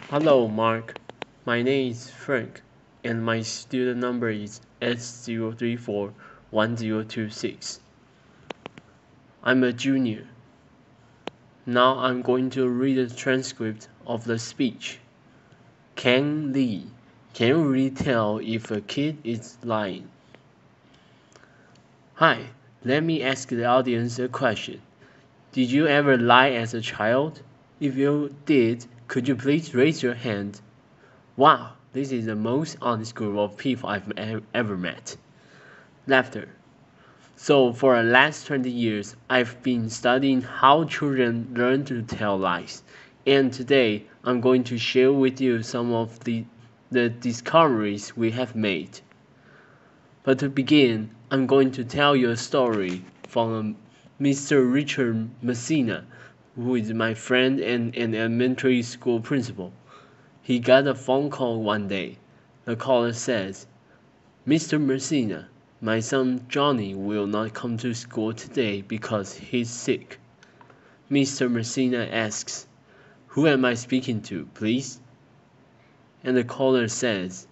Hello, Mark. My name is Frank, and my student number is S0341026. I'm a junior. Now I'm going to read a transcript of the speech. Kang Lee, can you really tell if a kid is lying? Hi, let me ask the audience a question. Did you ever lie as a child? If you did, could you please raise your hand? Wow, this is the most honest group of people I've ever met. Laughter. So for the last 20 years, I've been studying how children learn to tell lies. And today, I'm going to share with you some of the discoveries we have made. But to begin, I'm going to tell you a story from Mr. Richard Messina, who is my friend and an elementary school principal. He got a phone call one day. The caller says, "Mr. Messina, my son Johnny will not come to school today because he's sick." Mr. Messina asks, "Who am I speaking to, please?" And the caller says,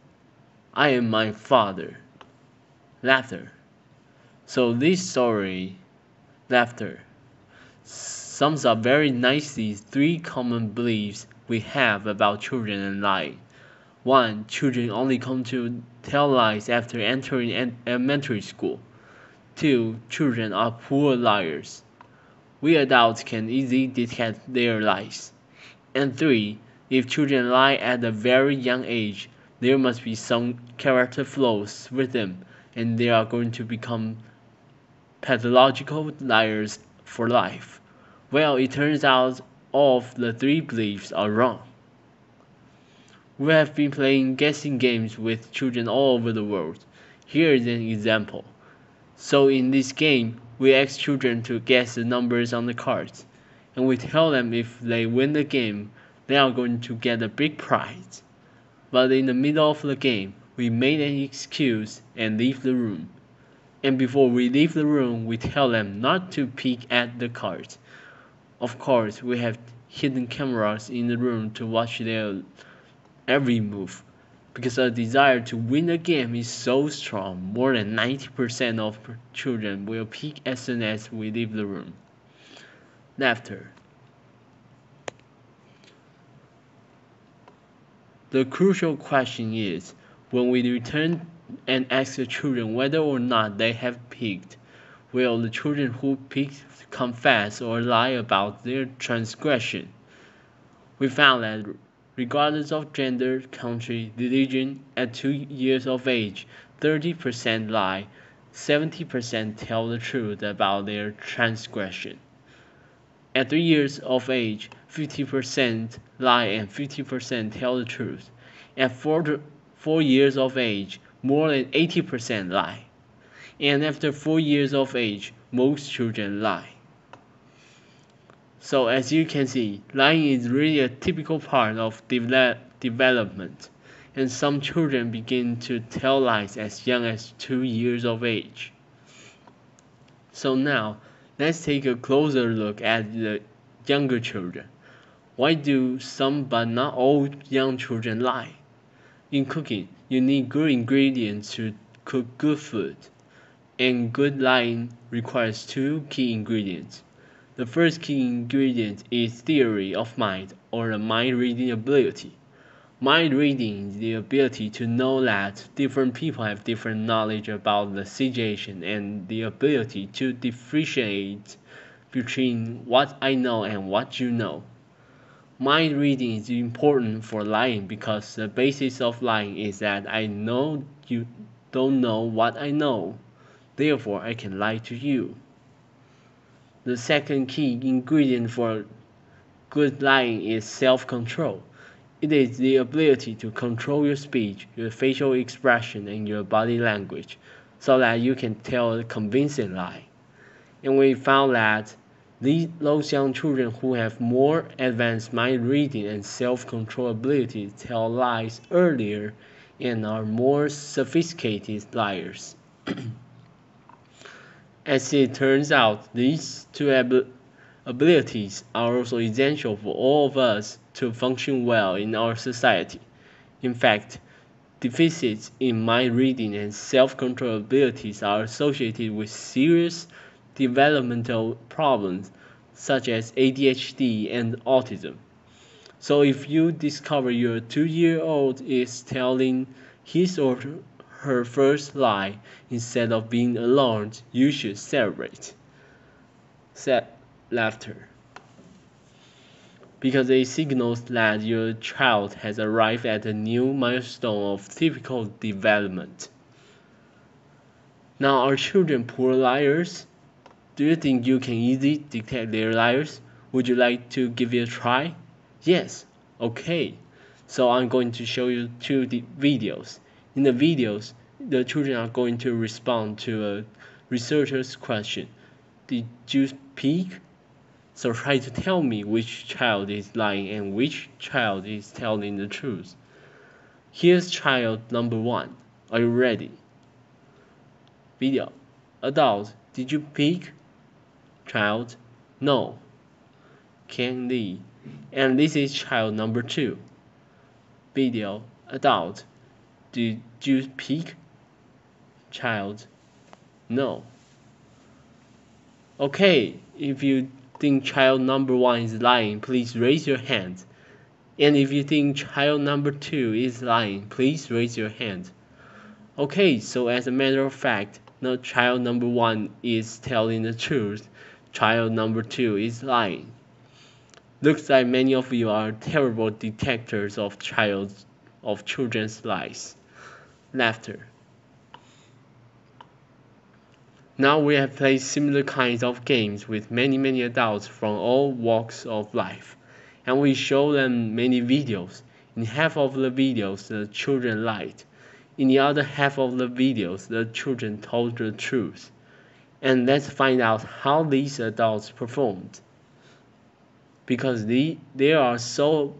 "I am my father." Laughter. So this story, laughter, sums up very nicely three common beliefs we have about children and lying. 1. Children only come to tell lies after entering elementary school. 2. Children are poor liars. We adults can easily detect their lies. And 3. If children lie at a very young age, there must be some character flaws with them, and they are going to become pathological liars for life. Well, it turns out all of the three beliefs are wrong. We have been playing guessing games with children all over the world. Here is an example. So in this game, we ask children to guess the numbers on the cards, and we tell them if they win the game, they are going to get a big prize. But in the middle of the game, we made an excuse and leave the room. And before we leave the room, we tell them not to peek at the cards. Of course, we have hidden cameras in the room to watch their every move, because a desire to win a game is so strong, more than 90% of children will peek as soon as we leave the room. Laughter. The crucial question is, when we return and ask the children whether or not they have peeked, will the children who peeked confess or lie about their transgression? We found that regardless of gender, country, religion, at 2 years of age, 30% lie, 70% tell the truth about their transgression. At 3 years of age, 50% lie and 50% tell the truth. At 4 years of age, more than 80% lie. And after 4 years of age, most children lie. So as you can see, lying is really a typical part of development, and some children begin to tell lies as young as 2 years of age. So now, let's take a closer look at the younger children. Why do some but not all young children lie? In cooking, you need good ingredients to cook good food, and good lying requires two key ingredients. The first key ingredient is theory of mind, or the mind reading ability. Mind reading is the ability to know that different people have different knowledge about the situation and the ability to differentiate between what I know and what you know. Mind reading is important for lying because the basis of lying is that I know you don't know what I know. Therefore, I can lie to you. The second key ingredient for good lying is self-control. It is the ability to control your speech, your facial expression, and your body language so that you can tell a convincing lie. And we found that those young children who have more advanced mind reading and self-control ability tell lies earlier and are more sophisticated liars. As it turns out, these two abilities are also essential for all of us to function well in our society. In fact, deficits in mind reading and self-control abilities are associated with serious developmental problems such as ADHD and autism. So if you discover your 2-year-old is telling his or her first lie instead of being alarmed, you should celebrate. Set laughter. Because it signals that your child has arrived at a new milestone of typical development. Now, are children poor liars? Do you think you can easily detect their liars? Would you like to give it a try? Yes. Okay. So I'm going to show you 2 videos. In the videos, the children are going to respond to a researcher's question. Did you peek? So try to tell me which child is lying and which child is telling the truth. Here's child number 1. Are you ready? Video. Adult, did you peek? Child, no. Kang. And this is child number 2. Video. Adult, did you peek? Child, no. Okay, if you think child number 1 is lying, please raise your hand. And if you think child number 2 is lying, please raise your hand. Okay, so as a matter of fact, no, child number 1 is telling the truth. Child number 2 is lying. Looks like many of you are terrible detectors of children's lies. Laughter. Now we have played similar kinds of games with many adults from all walks of life, and we show them many videos. In half of the videos, the children lied. In the other half of the videos, the children told the truth. And let's find out how these adults performed. Because there are so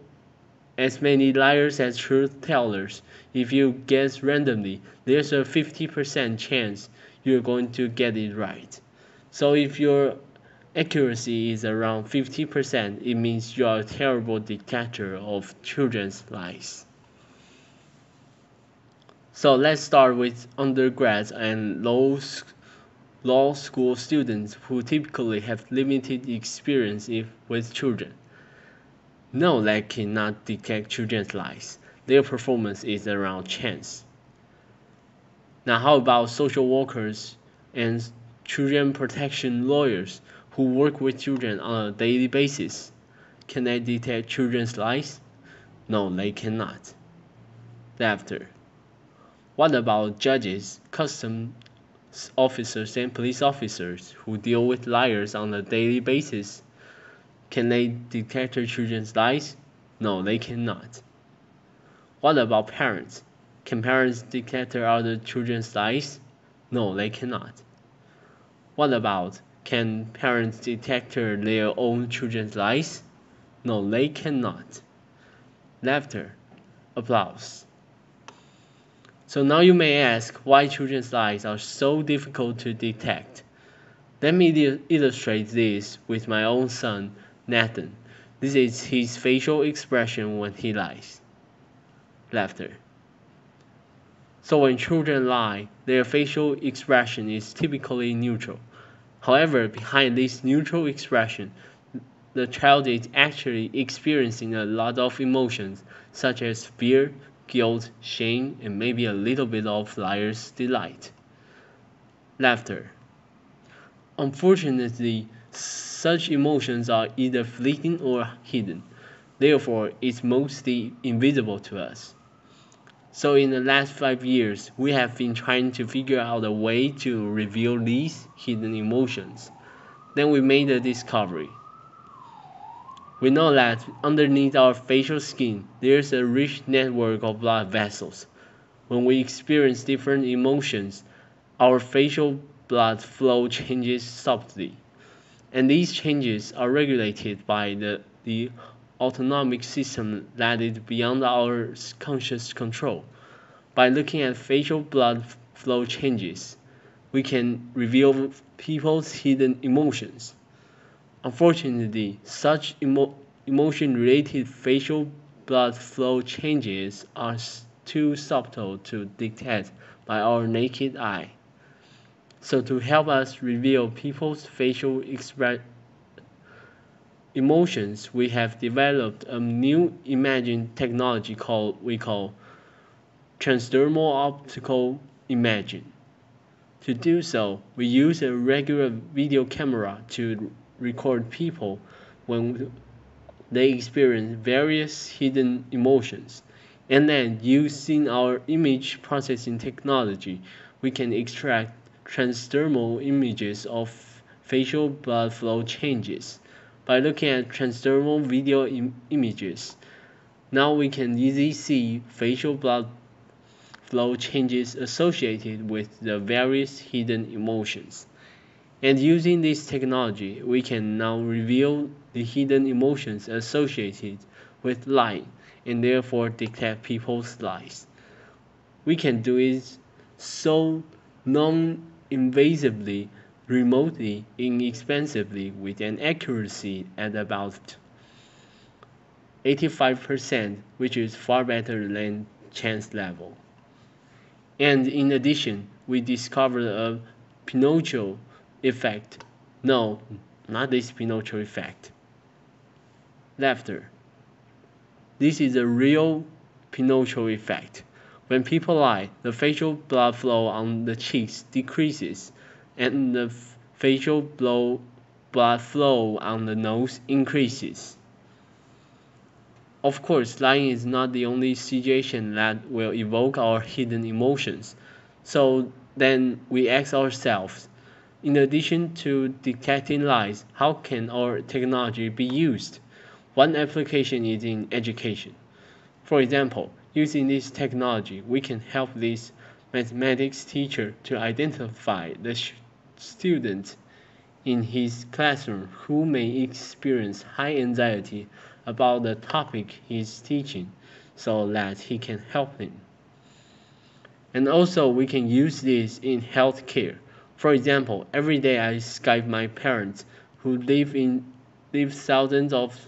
as many liars as truth tellers. If you guess randomly, there's a 50% chance you're going to get it right. So if your accuracy is around 50%, it means you are a terrible detector of children's lies. So let's start with undergrads and law school students who typically have limited experience with children. No, they cannot detect children's lies. Their performance is around chance. Now, how about social workers and children protection lawyers who work with children on a daily basis? Can they detect children's lies? No, they cannot. Laughter. What about judges, customs officers, and police officers who deal with liars on a daily basis? Can they detect children's lies? No, they cannot. What about parents? Can parents detect other children's lies? No, they cannot. What about, can parents detect their own children's lies? No, they cannot. Laughter. Applause. So now you may ask why children's lies are so difficult to detect. Let me illustrate this with my own son, Nathan. This is his facial expression when he lies. Laughter. So when children lie, their facial expression is typically neutral. However, behind this neutral expression, the child is actually experiencing a lot of emotions, such as fear, guilt, shame, and maybe a little bit of liar's delight. Laughter. Unfortunately, such emotions are either fleeting or hidden. Therefore, it's mostly invisible to us. So in the last 5 years, we have been trying to figure out a way to reveal these hidden emotions. Then we made a discovery. We know that underneath our facial skin, there's a rich network of blood vessels. When we experience different emotions, our facial blood flow changes subtly. And these changes are regulated by the autonomic system that is beyond our conscious control. By looking at facial blood flow changes, we can reveal people's hidden emotions. Unfortunately, such emotion-related facial blood flow changes are too subtle to detect by our naked eye. So to help us reveal people's facial emotions, we have developed a new imaging technology we call transdermal optical imaging. To do so, we use a regular video camera to record people when they experience various hidden emotions. And then, using our image processing technology, we can extract transdermal images of facial blood flow changes. By looking at transdermal video images, now we can easily see facial blood flow changes associated with the various hidden emotions. And using this technology, we can now reveal the hidden emotions associated with lying and therefore detect people's lies. We can do it so non-invasively, remotely, inexpensively with an accuracy at about 85%, which is far better than chance level. And in addition, we discovered a Pinocchio effect. No, not this Pinocchio effect. Laughter. This is a real Pinocchio effect. When people lie, the facial blood flow on the cheeks decreases, and the facial blood flow on the nose increases. Of course, lying is not the only situation that will evoke our hidden emotions. So then we ask ourselves, in addition to detecting lies, how can our technology be used? One application is in education. For example, using this technology, we can help this mathematics teacher to identify the student in his classroom who may experience high anxiety about the topic he is teaching so that he can help him. And also we can use this in healthcare. For example, every day I Skype my parents who live thousands of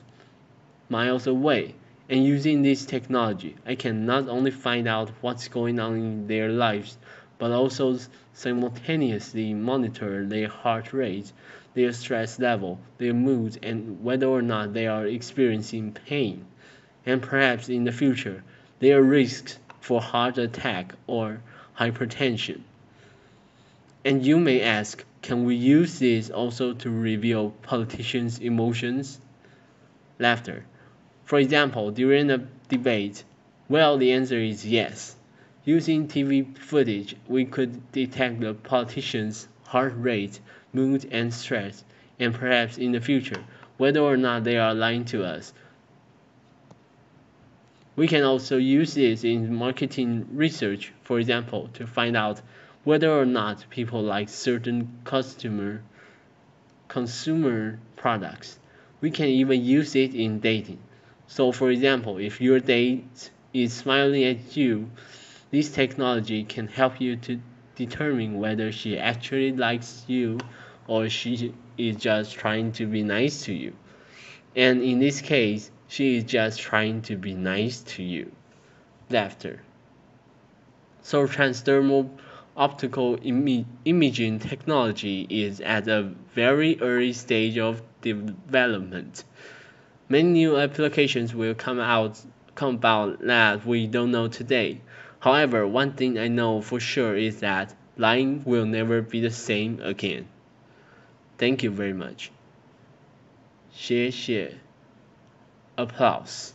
miles away. And using this technology, I can not only find out what's going on in their lives, but also simultaneously monitor their heart rate, their stress level, their mood, and whether or not they are experiencing pain. And perhaps in the future, their risks for heart attack or hypertension. And you may ask, can we use this also to reveal politicians' emotions? Laughter. For example, during a debate, well, the answer is yes. Using TV footage, we could detect the politician's heart rate, mood, and stress, and perhaps in the future, whether or not they are lying to us. We can also use this in marketing research, for example, to find out whether or not people like certain consumer products. We can even use it in dating. So for example, if your date is smiling at you, this technology can help you to determine whether she actually likes you or she is just trying to be nice to you. And in this case, she is just trying to be nice to you. Laughter. So transdermal optical imaging technology is at a very early stage of development. Many new applications will come about that we don't know today. However, one thing I know for sure is that lying will never be the same again. Thank you very much. 谢谢 applause